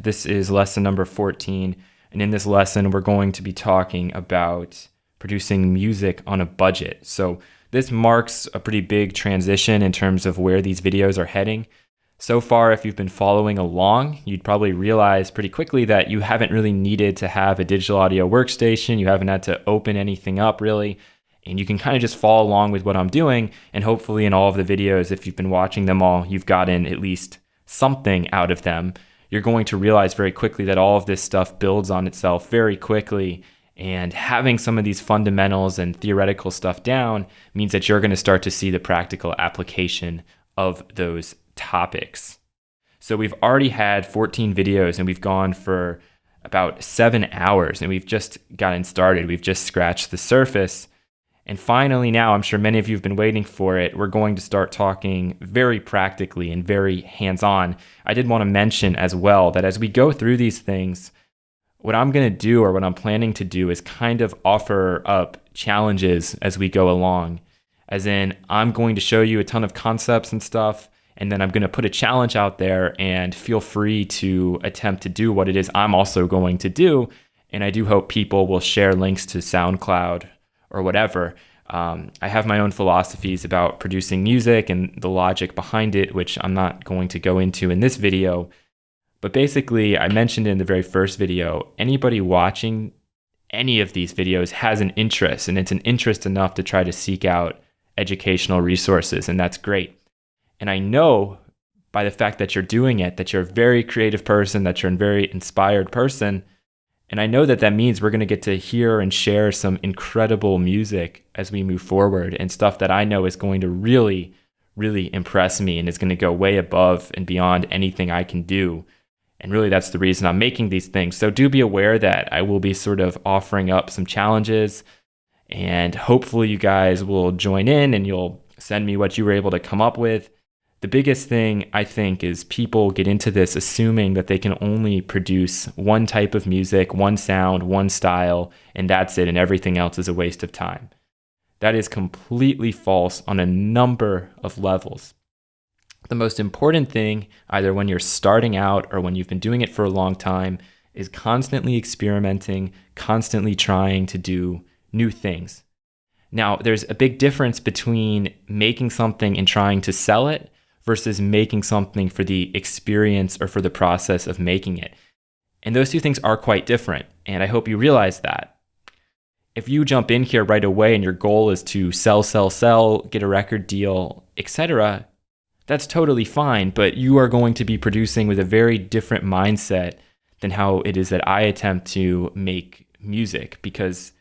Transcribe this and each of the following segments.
This is lesson number 14. And in this lesson, we're going to be talking about producing music on a budget. So this marks a pretty big transition in terms of where these videos are heading. So far, if you've been following along, you'd probably realize pretty quickly that you haven't really needed to have a digital audio workstation. You haven't had to open anything up really. And you can kind of just follow along with what I'm doing. And hopefully in all of the videos, if you've been watching them all, you've gotten at least something out of them. You're going to realize very quickly that all of this stuff builds on itself very quickly. And having some of these fundamentals and theoretical stuff down means that you're going to start to see the practical application of those topics. So we've already had 14 videos and we've gone for about 7 hours and we've just gotten started. We've just scratched the surface. And finally now, I'm sure many of you have been waiting for it, we're going to start talking very practically and very hands-on. I did want to mention as well that as we go through these things, what I'm going to do or what I'm planning to do is kind of offer up challenges as we go along. As in, I'm going to show you a ton of concepts and stuff, and then I'm going to put a challenge out there and feel free to attempt to do what it is I'm also going to do. And I do hope people will share links to SoundCloud or whatever. I have my own philosophies about producing music and the logic behind it, which I'm not going to go into in this video. But basically, I mentioned in the very first video, anybody watching any of these videos has an interest, and it's an interest enough to try to seek out educational resources, and that's great. And I know by the fact that you're doing it, that you're a very creative person, that you're a very inspired person. And I know that that means we're going to get to hear and share some incredible music as we move forward and stuff that I know is going to really, really impress me and is going to go way above and beyond anything I can do. And really, that's the reason I'm making these things. So do be aware that I will be sort of offering up some challenges, and hopefully you guys will join in and you'll send me what you were able to come up with. The biggest thing, I think, is people get into this assuming that they can only produce one type of music, one sound, one style, and that's it, and everything else is a waste of time. That is completely false on a number of levels. The most important thing, either when you're starting out or when you've been doing it for a long time, is constantly experimenting, constantly trying to do new things. Now, there's a big difference between making something and trying to sell it versus making something for the experience or for the process of making it. And those two things are quite different, and I hope you realize that. If you jump in here right away and your goal is to sell, get a record deal, etc., that's totally fine, but you are going to be producing with a very different mindset than how it is that I attempt to make music. Because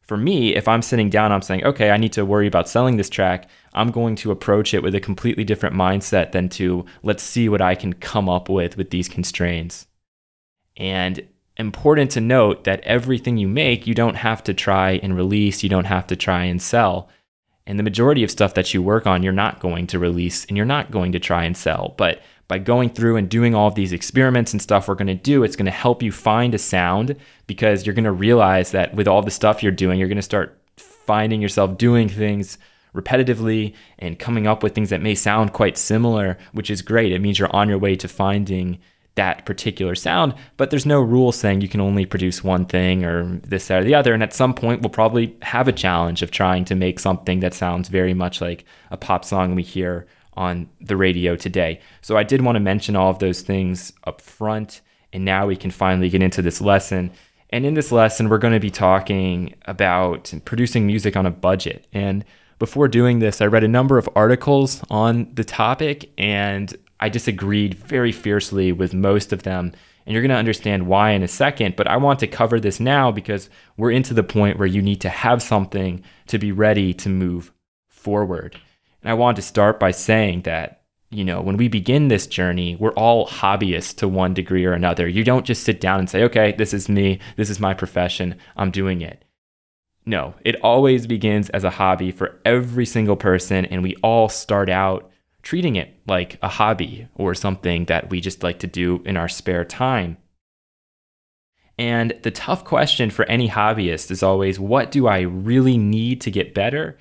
for me, if I'm sitting down, I'm saying, okay, I need to worry about selling this track, I'm going to approach it with a completely different mindset than to, let's see what I can come up with these constraints. And important to note that everything you make, you don't have to try and release, you don't have to try and sell. And the majority of stuff that you work on, you're not going to release and you're not going to try and sell. But by going through and doing all of these experiments and stuff we're going to do, it's going to help you find a sound, because you're going to realize that with all the stuff you're doing, you're going to start finding yourself doing things repetitively and coming up with things that may sound quite similar, which is great. It means you're on your way to finding that particular sound, but there's no rule saying you can only produce one thing or this, that, or the other. And at some point, we'll probably have a challenge of trying to make something that sounds very much like a pop song we hear on the radio today. So I did want to mention all of those things up front, and now we can finally get into this lesson. And in this lesson, we're going to be talking about producing music on a budget. And before doing this, I read a number of articles on the topic, and I disagreed very fiercely with most of them, and you're going to understand why in a second, but I want to cover this now because we're into the point where you need to have something to be ready to move forward. And I want to start by saying that, when we begin this journey, we're all hobbyists to one degree or another. You don't just sit down and say, okay, this is me, this is my profession, I'm doing it. No, it always begins as a hobby for every single person, and we all start out treating it like a hobby or something that we just like to do in our spare time. And the tough question for any hobbyist is always, what do I really need to get better?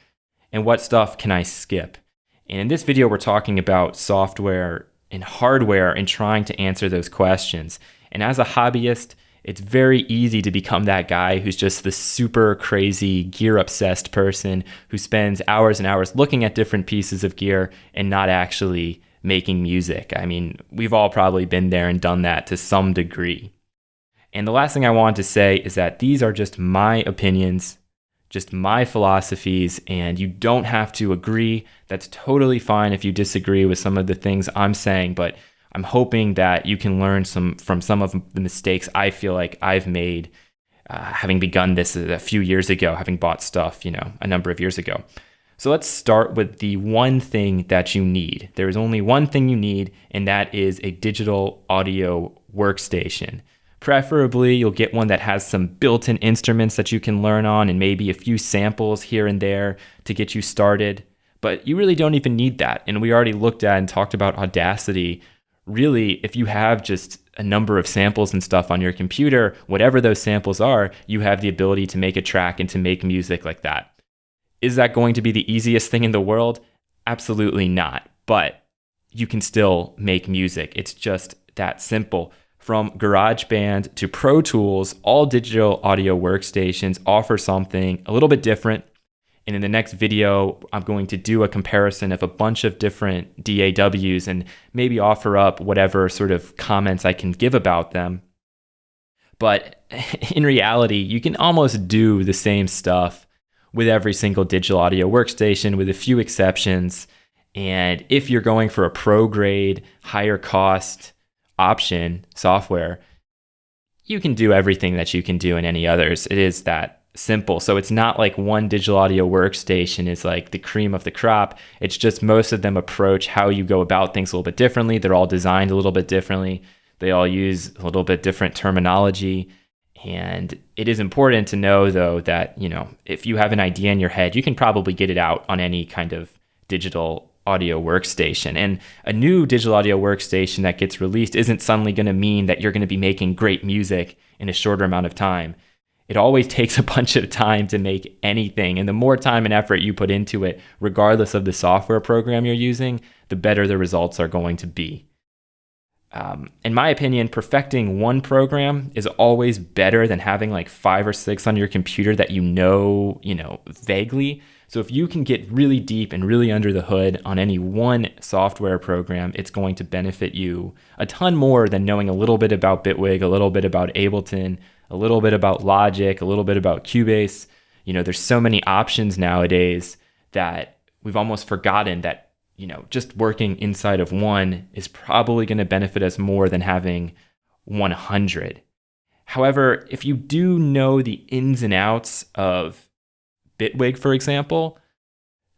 And what stuff can I skip? And in this video, we're talking about software and hardware and trying to answer those questions. And as a hobbyist, it's very easy to become that guy who's just the super crazy gear obsessed person who spends hours and hours looking at different pieces of gear and not actually making music. I mean, we've all probably been there and done that to some degree. And the last thing I want to say is that these are just my opinions, just my philosophies, and you don't have to agree. That's totally fine if you disagree with some of the things I'm saying, but I'm hoping that you can learn from some of the mistakes I feel like I've made, having begun this a few years ago, having bought stuff, a number of years ago. So let's start with the one thing that you need. There is only one thing you need, and that is a digital audio workstation. Preferably, you'll get one that has some built-in instruments that you can learn on and maybe a few samples here and there to get you started. But you really don't even need that. And we already looked at and talked about Audacity. Really, if you have just a number of samples and stuff on your computer, whatever those samples are, you have the ability to make a track and to make music like that. Is that going to be the easiest thing in the world? Absolutely not. But you can still make music. It's just that simple. From GarageBand to Pro Tools, all digital audio workstations offer something a little bit different. And in the next video, I'm going to do a comparison of a bunch of different DAWs and maybe offer up whatever sort of comments I can give about them. But in reality, you can almost do the same stuff with every single digital audio workstation with a few exceptions. And if you're going for a pro grade, higher cost option software, you can do everything that you can do in any others. It is that simple. So it's not like one digital audio workstation is like the cream of the crop. It's just most of them approach how you go about things a little bit differently. They're all designed a little bit differently. They all use a little bit different terminology. And it is important to know, though, that, if you have an idea in your head, you can probably get it out on any kind of digital audio workstation. And a new digital audio workstation that gets released isn't suddenly going to mean that you're going to be making great music in a shorter amount of time. It always takes a bunch of time to make anything. And the more time and effort you put into it, regardless of the software program you're using, the better the results are going to be. In my opinion, perfecting one program is always better than having like 5 or 6 on your computer that vaguely. So if you can get really deep and really under the hood on any one software program, it's going to benefit you a ton more than knowing a little bit about Bitwig, a little bit about Ableton, a little bit about Logic, a little bit about Cubase. There's so many options nowadays that we've almost forgotten that just working inside of one is probably going to benefit us more than having 100. However, if you do know the ins and outs of Bitwig, for example,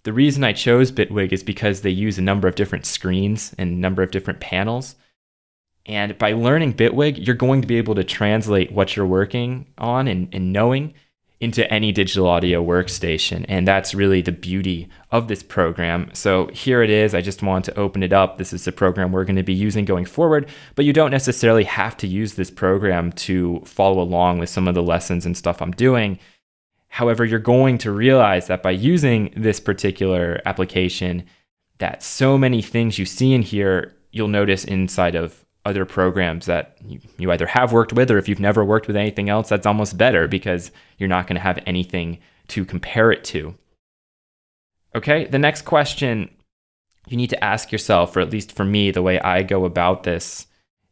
the reason I chose Bitwig is because they use a number of different screens and a number of different panels. And by learning Bitwig, you're going to be able to translate what you're working on and knowing into any digital audio workstation. And that's really the beauty of this program. So here it is. I just want to open it up. This is the program we're going to be using going forward, but you don't necessarily have to use this program to follow along with some of the lessons and stuff I'm doing. However, you're going to realize that by using this particular application, that so many things you see in here, you'll notice inside of other programs that you either have worked with, or if you've never worked with anything else, that's almost better because you're not going to have anything to compare it to. Okay, the next question you need to ask yourself, or at least for me, the way I go about this,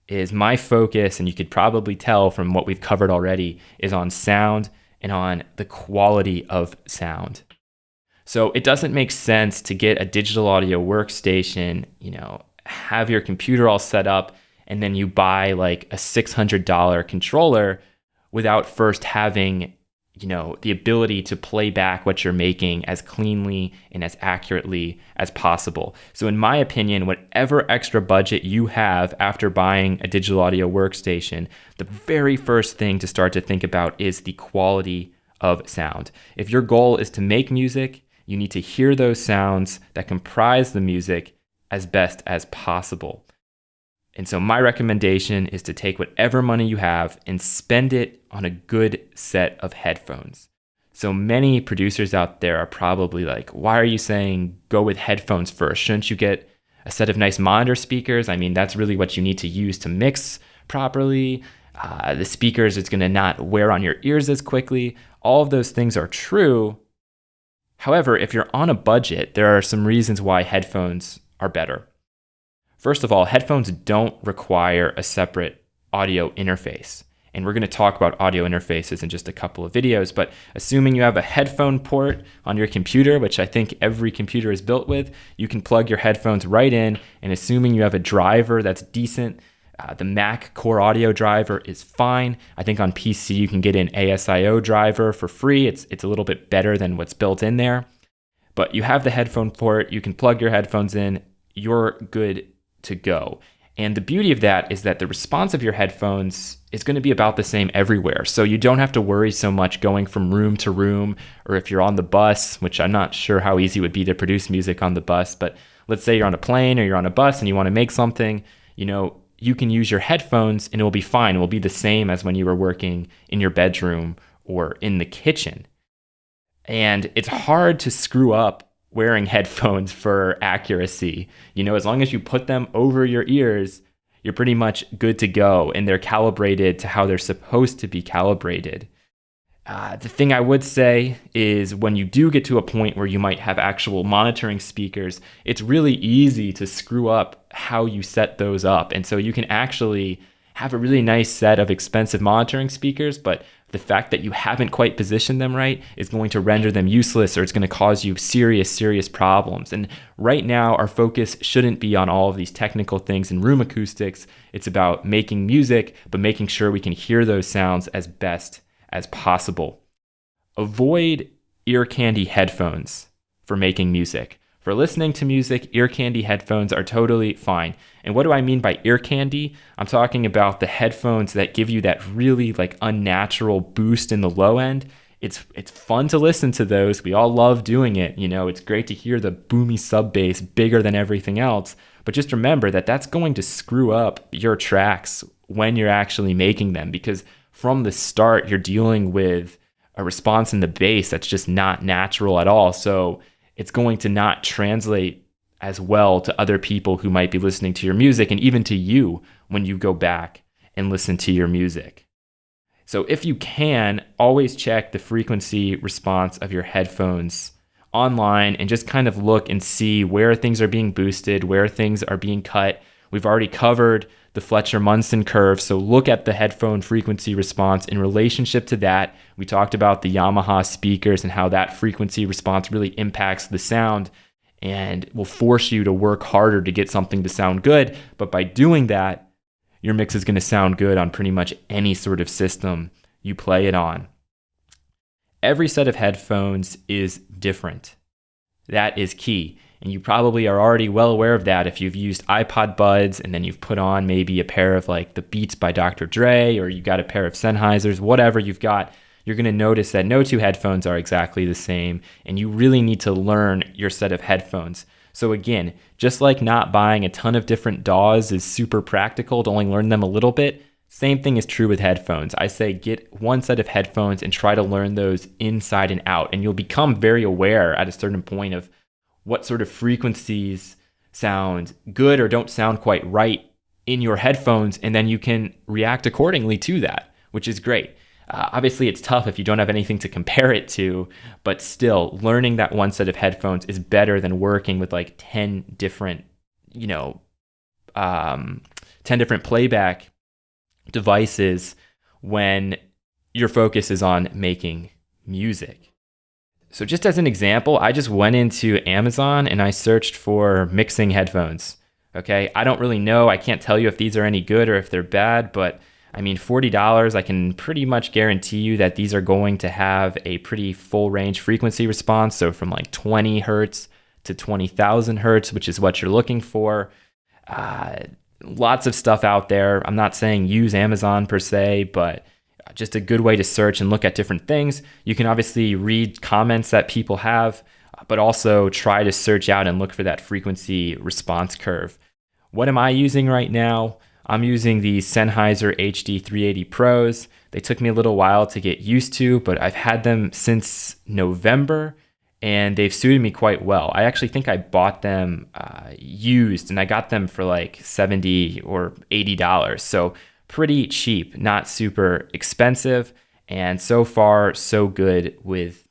is my focus, and you could probably tell from what we've covered already, is on sound and on the quality of sound. So it doesn't make sense to get a digital audio workstation, have your computer all set up, and then you buy like a $600 controller without first having, the ability to play back what you're making as cleanly and as accurately as possible. So in my opinion, whatever extra budget you have after buying a digital audio workstation, the very first thing to start to think about is the quality of sound. If your goal is to make music, you need to hear those sounds that comprise the music as best as possible. And so my recommendation is to take whatever money you have and spend it on a good set of headphones. So many producers out there are probably like, why are you saying go with headphones first? Shouldn't you get a set of nice monitor speakers? I mean, that's really what you need to use to mix properly. The speakers, it's going to not wear on your ears as quickly. All of those things are true. However, if you're on a budget, there are some reasons why headphones are better. First of all, headphones don't require a separate audio interface. And we're going to talk about audio interfaces in just a couple of videos, but assuming you have a headphone port on your computer, which I think every computer is built with, you can plug your headphones right in, and assuming you have a driver that's decent, the Mac Core Audio driver is fine. I think on PC you can get an ASIO driver for free. It's a little bit better than what's built in there. But you have the headphone port, you can plug your headphones in, you're good to go. And the beauty of that is that the response of your headphones is going to be about the same everywhere. So you don't have to worry so much going from room to room, or if you're on the bus, which I'm not sure how easy it would be to produce music on the bus, but let's say you're on a plane or you're on a bus and you want to make something, you can use your headphones and it will be fine. It will be the same as when you were working in your bedroom or in the kitchen. And it's hard to screw up wearing headphones for accuracy. As long as you put them over your ears, you're pretty much good to go, and they're calibrated to how they're supposed to be calibrated. The thing I would say is when you do get to a point where you might have actual monitoring speakers, it's really easy to screw up how you set those up. And so you can actually have a really nice set of expensive monitoring speakers, but the fact that you haven't quite positioned them right is going to render them useless, or it's going to cause you serious problems. And right now, our focus shouldn't be on all of these technical things in room acoustics. It's about making music, but making sure we can hear those sounds as best as possible. Avoid ear candy headphones for making music. For listening to music, ear candy headphones are totally fine. And what do I mean by ear candy? I'm talking about the headphones that give you that really unnatural boost in the low end. It's fun to listen to those. We all love doing it. It's great to hear the boomy sub bass bigger than everything else. But just remember that that's going to screw up your tracks when you're actually making them, because from the start, you're dealing with a response in the bass that's just not natural at all. So it's going to not translate as well to other people who might be listening to your music, and even to you when you go back and listen to your music. So if you can, always check the frequency response of your headphones online and just kind of look and see where things are being boosted, where things are being cut. We've already covered the Fletcher-Munson curve, so look at the headphone frequency response in relationship to that. We talked about the Yamaha speakers and how that frequency response really impacts the sound and will force you to work harder to get something to sound good. But by doing that, your mix is going to sound good on pretty much any sort of system you play it on. Every set of headphones is different. That is key. And you probably are already well aware of that if you've used iPod buds and then you've put on maybe a pair of the Beats by Dr. Dre, or you got a pair of Sennheisers, whatever you've got. You're going to notice that no two headphones are exactly the same, and you really need to learn your set of headphones. So again, just like not buying a ton of different DAWs is super practical to only learn them a little bit, same thing is true with headphones. I say get one set of headphones and try to learn those inside and out, and you'll become very aware at a certain point of what sort of frequencies sound good or don't sound quite right in your headphones, and then you can react accordingly to that, which is great. Obviously, it's tough if you don't have anything to compare it to, but still, learning that one set of headphones is better than working with 10 different, 10 different playback devices when your focus is on making music. So just as an example, I just went into Amazon and I searched for mixing headphones. Okay, I don't really know. I can't tell you if these are any good or if they're bad, but I mean, $40, I can pretty much guarantee you that these are going to have a pretty full range frequency response. So from 20 hertz to 20,000 hertz, which is what you're looking for. Lots of stuff out there. I'm not saying use Amazon per se, but just a good way to search and look at different things. You can obviously read comments that people have, but also try to search out and look for that frequency response curve. What am I using right now? I'm using the Sennheiser HD380 Pros. They took me a little while to get used to, but I've had them since November and they've suited me quite well. I actually think I bought them used and I got them for $70 or $80. So pretty cheap, not super expensive. And so far, so good with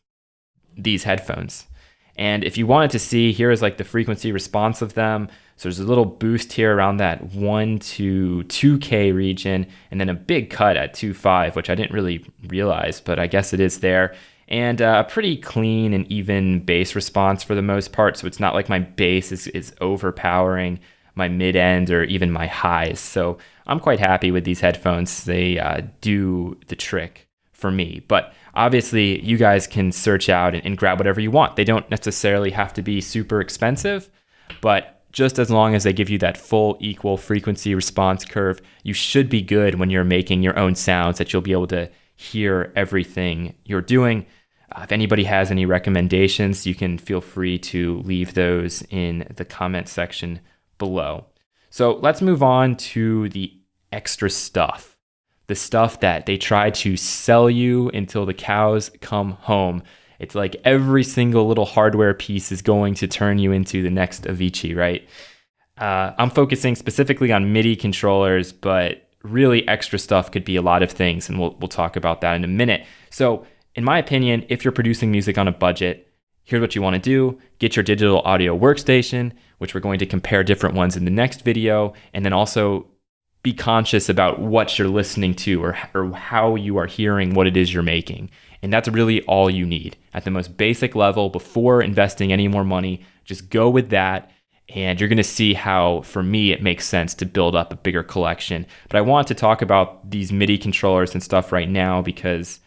these headphones. And if you wanted to see, here is like the frequency response of them. So there's a little boost here around that 1 to 2K region, and then a big cut at 2.5, which I didn't really realize, but I guess it is there. And a pretty clean and even bass response for the most part. So it's not like my bass is overpowering my mid end or even my highs. So I'm quite happy with these headphones. They do the trick for me. But obviously, you guys can search out and grab whatever you want. They don't necessarily have to be super expensive, but just as long as they give you that full equal frequency response curve, you should be good when you're making your own sounds, that you'll be able to hear everything you're doing. If anybody has any recommendations, you can feel free to leave those in the comment section below. So let's move on to the extra stuff. The stuff that they try to sell you until the cows come home. It's like every single little hardware piece is going to turn you into the next Avicii, right? I'm focusing specifically on MIDI controllers, but really extra stuff could be a lot of things, and we'll talk about that in a minute. So in my opinion, if you're producing music on a budget, here's what you want to do. Get your digital audio workstation, which we're going to compare different ones in the next video, and then also be conscious about what you're listening to or how you are hearing what it is you're making. And that's really all you need. At the most basic level, before investing any more money, just go with that. And you're going to see how, for me, it makes sense to build up a bigger collection. But I want to talk about these MIDI controllers and stuff right now because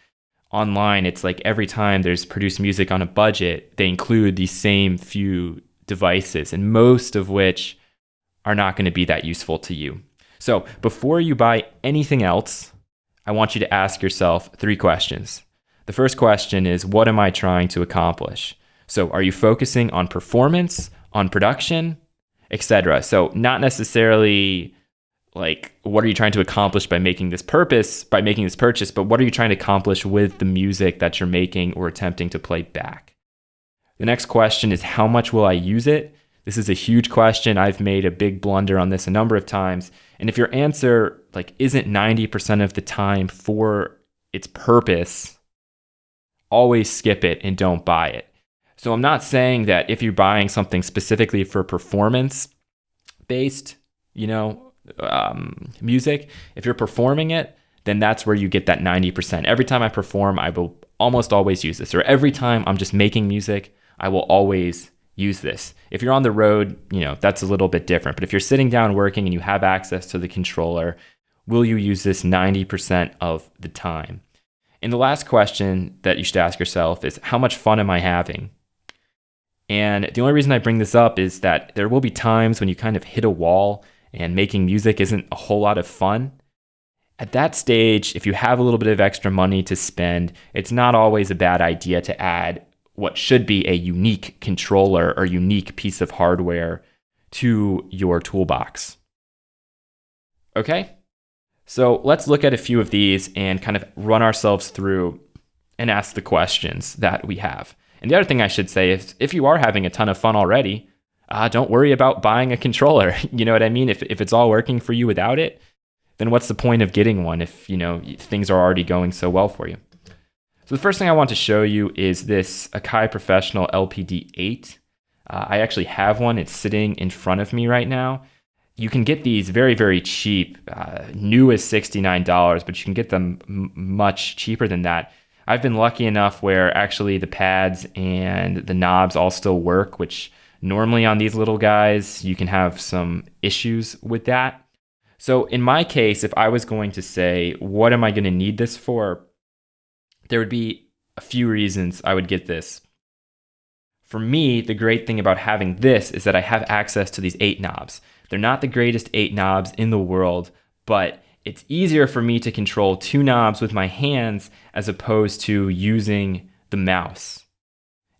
online, it's like every time there's produced music on a budget, they include these same few devices, and most of which are not going to be that useful to you. So before you buy anything else, I want you to ask yourself 3 questions. The first question is, what am I trying to accomplish? So are you focusing on performance, on production, etc.? So not necessarily like, what are you trying to accomplish by making this purchase, but what are you trying to accomplish with the music that you're making or attempting to play back? The next question is, how much will I use it? This is a huge question. I've made a big blunder on this a number of times. And if your answer isn't 90% of the time for its purpose, always skip it and don't buy it. So I'm not saying that if you're buying something specifically for performance-based, music, if you're performing it, then that's where you get that 90%. Every time I perform, I will almost always use this. Or every time I'm just making music, I will always use this. If you're on the road, that's a little bit different. But if you're sitting down working and you have access to the controller, will you use this 90% of the time? And the last question that you should ask yourself is, how much fun am I having? And the only reason I bring this up is that there will be times when you kind of hit a wall and making music isn't a whole lot of fun. At that stage, if you have a little bit of extra money to spend, it's not always a bad idea to add what should be a unique controller or unique piece of hardware to your toolbox. Okay, so let's look at a few of these and kind of run ourselves through and ask the questions that we have. And the other thing I should say is, if you are having a ton of fun already, don't worry about buying a controller. You know what I mean? If it's all working for you without it, then what's the point of getting one if things are already going so well for you? So the first thing I want to show you is this Akai Professional LPD8. I actually have one. It's sitting in front of me right now. You can get these very, very cheap. New is $69, but you can get them much cheaper than that. I've been lucky enough where actually the pads and the knobs all still work, which normally on these little guys, you can have some issues with that. So in my case, if I was going to say, what am I going to need this for? There would be a few reasons I would get this. For me, the great thing about having this is that I have access to these 8 knobs. They're not the greatest 8 knobs in the world, but it's easier for me to control 2 knobs with my hands as opposed to using the mouse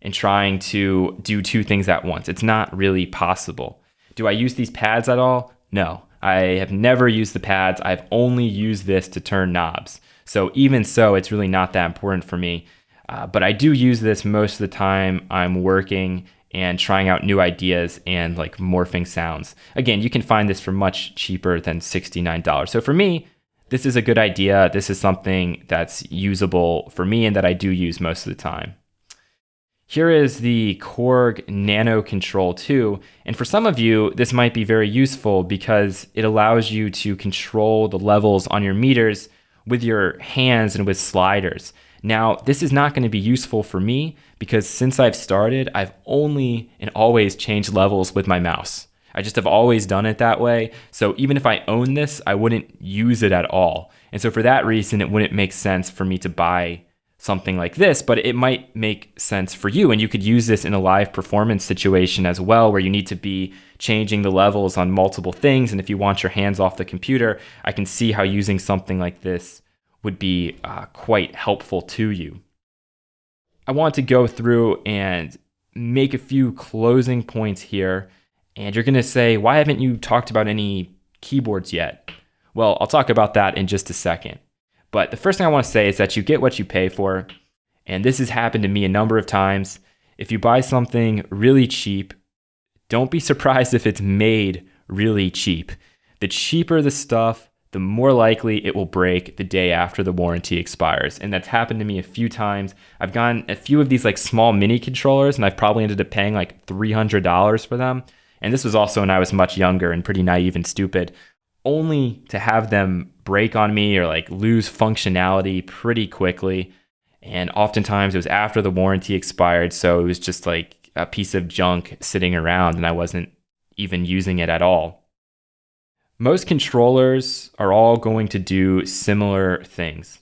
and trying to do 2 things at once. It's not really possible. Do I use these pads at all? No, I have never used the pads. I've only used this to turn knobs. So even so, it's really not that important for me. But I do use this most of the time I'm working and trying out new ideas and morphing sounds. Again, you can find this for much cheaper than $69. So for me, this is a good idea. This is something that's usable for me and that I do use most of the time. Here is the Korg Nano Control 2, and for some of you, this might be very useful because it allows you to control the levels on your meters with your hands and with sliders. Now, this is not going to be useful for me because since I've started, I've only and always changed levels with my mouse. I just have always done it that way, so even if I own this, I wouldn't use it at all. And so for that reason, it wouldn't make sense for me to buy something like this, but it might make sense for you. And you could use this in a live performance situation as well, where you need to be changing the levels on multiple things. And if you want your hands off the computer, I can see how using something like this would be quite helpful to you. I want to go through and make a few closing points here. And you're going to say, why haven't you talked about any keyboards yet? Well, I'll talk about that in just a second. But the first thing I want to say is that you get what you pay for. And this has happened to me a number of times. If you buy something really cheap, don't be surprised if it's made really cheap. The cheaper the stuff, the more likely it will break the day after the warranty expires. And that's happened to me a few times. I've gotten a few of these like small mini controllers and I've probably ended up paying like $300 for them. And this was also when I was much younger and pretty naive and stupid, only to have them break on me or like lose functionality pretty quickly. And oftentimes it was after the warranty expired. So it was just like a piece of junk sitting around and I wasn't even using it at all. Most controllers are all going to do similar things.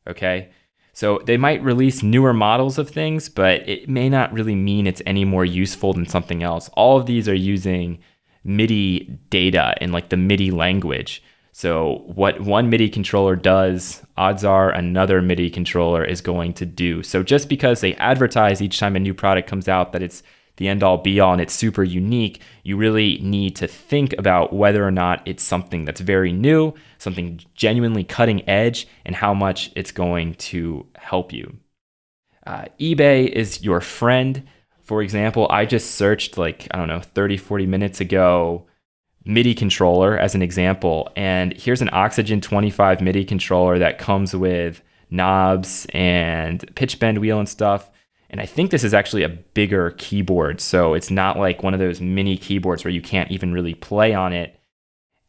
Okay. So they might release newer models of things, but it may not really mean it's any more useful than something else. All of these are using MIDI data in like the MIDI language. So what one MIDI controller does, odds are another MIDI controller is going to do. So just because they advertise each time a new product comes out that it's the end all be all and it's super unique, you really need to think about whether or not it's something that's very new, something genuinely cutting edge, and how much it's going to help you. eBay is your friend. For example, I just searched 30, 40 minutes ago, MIDI controller as an example. And here's an Oxygen 25 MIDI controller that comes with knobs and pitch bend wheel and stuff. And I think this is actually a bigger keyboard. So it's not like one of those mini keyboards where you can't even really play on it.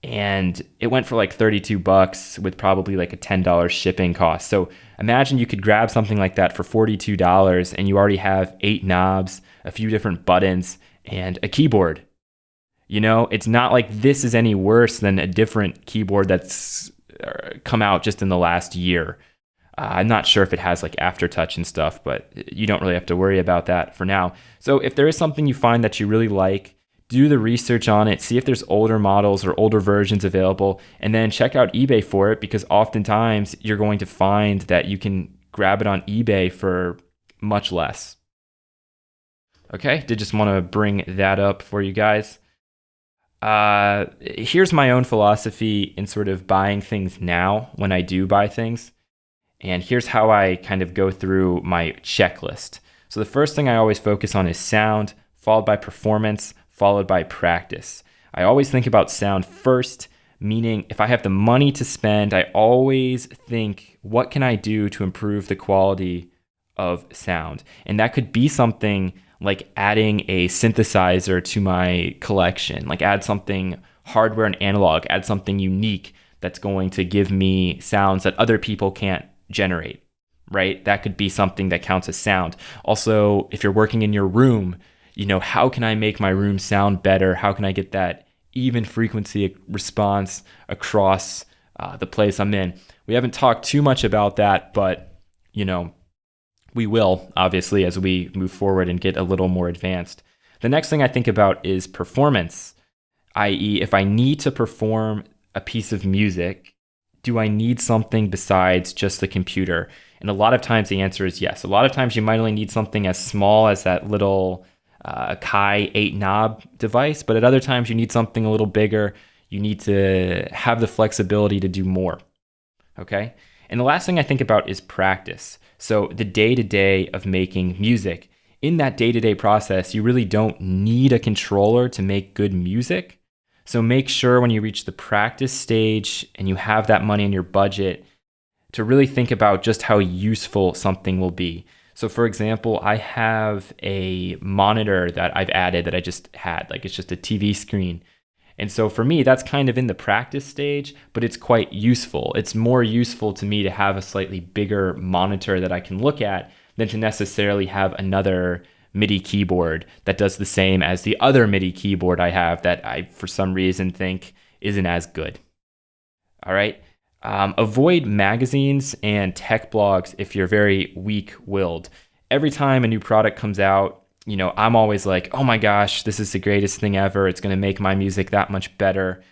And it went for like $32 with probably like a $10 shipping cost. So imagine you could grab something like that for $42 and you already have 8 knobs, a few different buttons, and a keyboard. You know, it's not like this is any worse than a different keyboard that's come out just in the last year. I'm not sure if it has like aftertouch and stuff, but you don't really have to worry about that for now. So if there is something you find that you really like, do the research on it, see if there's older models or older versions available, and then check out eBay for it, because oftentimes you're going to find that you can grab it on eBay for much less. Okay, did just want to bring that up for you guys. Here's my own philosophy in sort of buying things now when I do buy things. And here's how I kind of go through my checklist. So the first thing I always focus on is sound, followed by performance, followed by practice. I always think about sound first, meaning if I have the money to spend, I always think, what can I do to improve the quality of sound? And that could be something like adding a synthesizer to my collection, like add something hardware and analog, add something unique that's going to give me sounds that other people can't generate, right? That could be something that counts as sound. Also, if you're working in your room, you know, how can I make my room sound better? How can I get that even frequency response across the place I'm in? We haven't talked too much about that, but, you know, we will, obviously, as we move forward and get a little more advanced. The next thing I think about is performance, i.e., if I need to perform a piece of music, do I need something besides just the computer? And a lot of times the answer is yes. A lot of times you might only need something as small as that little Kai 8 knob device, but at other times you need something a little bigger. You need to have the flexibility to do more. Okay? And the last thing I think about is practice. So the day-to-day of making music. In that day-to-day process, you really don't need a controller to make good music. So make sure when you reach the practice stage and you have that money in your budget to really think about just how useful something will be. So for example, I have a monitor that I've added that I just had, like it's just a TV screen. And so for me, that's kind of in the practice stage, but it's quite useful. It's more useful to me to have a slightly bigger monitor that I can look at than to necessarily have another MIDI keyboard that does the same as the other MIDI keyboard I have that I, for some reason, think isn't as good. All right. Avoid magazines and tech blogs if you're very weak-willed. Every time a new product comes out, I'm always like, oh my gosh, this is the greatest thing ever. It's going to make my music that much better.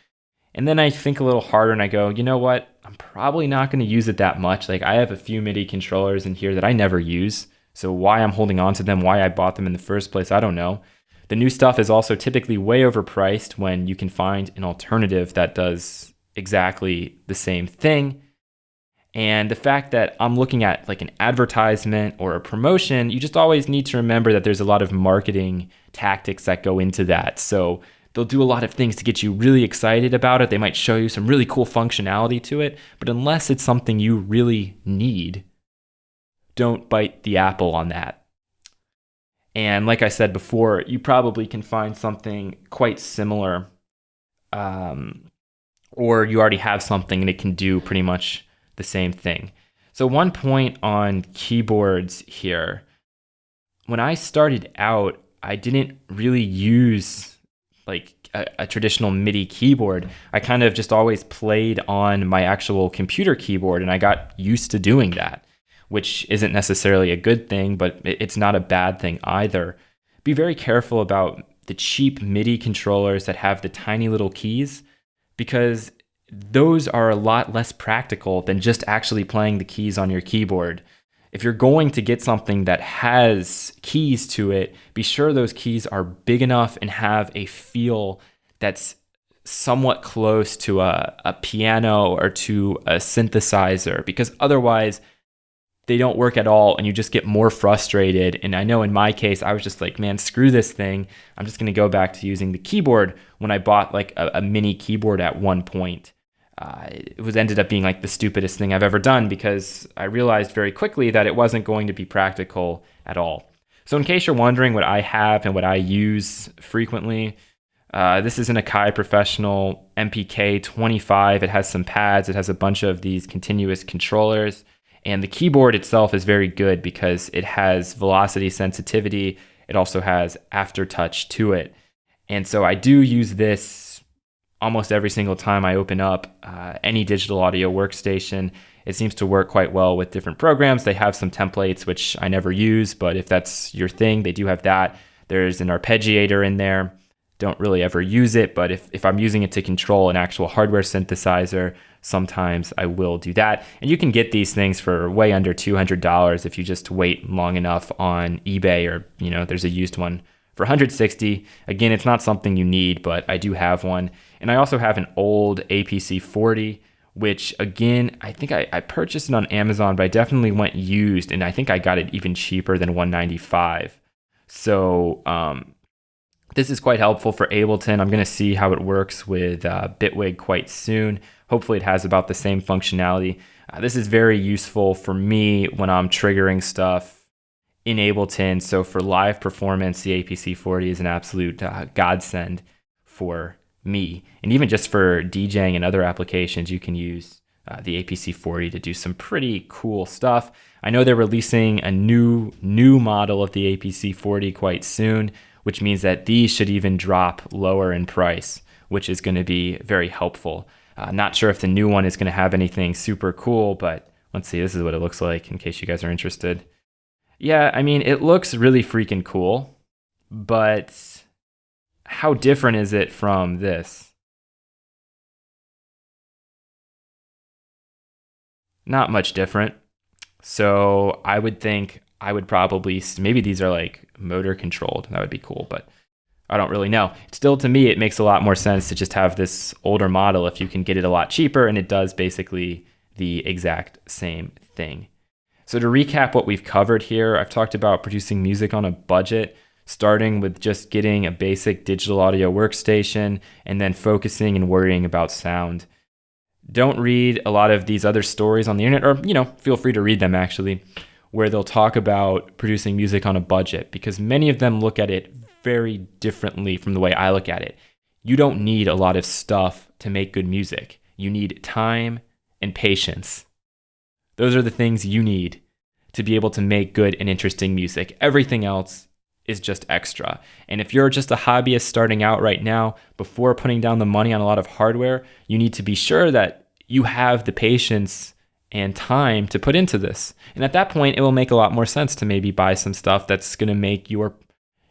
And then I think a little harder and I go, you know what? I'm probably not going to use it that much. Like I have a few MIDI controllers in here that I never use. So why I'm holding on to them, why I bought them in the first place, I don't know. The new stuff is also typically way overpriced when you can find an alternative that does exactly the same thing. And the fact that I'm looking at like an advertisement or a promotion, you just always need to remember that there's a lot of marketing tactics that go into that. So they'll do a lot of things to get you really excited about it. They might show you some really cool functionality to it, but unless it's something you really need, don't bite the apple on that. And like I said before, you probably can find something quite similar, or you already have something and it can do pretty much the same thing. So one point on keyboards here, when I started out, I didn't really use like a traditional MIDI keyboard. I kind of just always played on my actual computer keyboard and I got used to doing that, which isn't necessarily a good thing, but it's not a bad thing either. Be very careful about the cheap MIDI controllers that have the tiny little keys, because those are a lot less practical than just actually playing the keys on your keyboard. If you're going to get something that has keys to it, be sure those keys are big enough and have a feel that's somewhat close to a piano or to a synthesizer, because otherwise they don't work at all and you just get more frustrated. And I know in my case, I was just like, man, screw this thing. I'm just going to go back to using the keyboard when I bought like a mini keyboard at one point. It ended up being like the stupidest thing I've ever done because I realized very quickly that it wasn't going to be practical at all. So in case you're wondering what I have and what I use frequently, this is an Akai Professional MPK 25. It has some pads. It has a bunch of these continuous controllers. And the keyboard itself is very good because it has velocity sensitivity. It also has aftertouch to it. And so I do use this almost every single time I open up any digital audio workstation. It seems to work quite well with different programs. They have some templates, which I never use, but if that's your thing, they do have that. There's an arpeggiator in there. Don't really ever use it, but if I'm using it to control an actual hardware synthesizer, sometimes I will do that. And you can get these things for way under $200 if you just wait long enough on eBay, or there's a used one for $160. Again, it's not something you need, but I do have one. And I also have an old APC 40, which again, I think I purchased it on Amazon, but I definitely went used, and I think I got it even cheaper than $195. So this is quite helpful for Ableton. I'm going to see how it works with Bitwig quite soon. Hopefully it has about the same functionality. This is very useful for me when I'm triggering stuff in Ableton. So for live performance, the APC 40 is an absolute godsend for me. And even just for DJing and other applications, you can use the APC 40 to do some pretty cool stuff. I know they're releasing a new model of the APC 40 quite soon, which means that these should even drop lower in price, which is going to be very helpful. Not sure if the new one is going to have anything super cool, but let's see. This is what it looks like in case you guys are interested. Yeah, I mean, it looks really freaking cool, but how different is it from this? Not much different. So I would think I would probably, maybe these are like motor controlled. That would be cool, but I don't really know. Still, to me, it makes a lot more sense to just have this older model if you can get it a lot cheaper, and it does basically the exact same thing. So to recap what we've covered here, I've talked about producing music on a budget. starting with just getting a basic digital audio workstation and then focusing and worrying about sound. Don't read a lot of these other stories on the internet, or, feel free to read them actually, where they'll talk about producing music on a budget, because many of them look at it very differently from the way I look at it. You don't need a lot of stuff to make good music. You need time and patience. Those are the things you need to be able to make good and interesting music. Everything else is just extra. And if you're just a hobbyist starting out right now, before putting down the money on a lot of hardware, you need to be sure that you have the patience and time to put into this. And at that point, it will make a lot more sense to maybe buy some stuff that's going to make your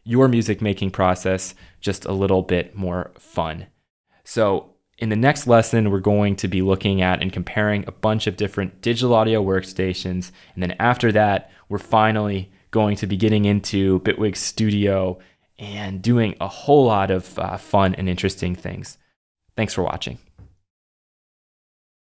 music making process just a little bit more fun. So in the next lesson, we're going to be looking at and comparing a bunch of different digital audio workstations. And then after that, we're finally going to be getting into Bitwig Studio and doing a whole lot of fun and interesting things. Thanks for watching.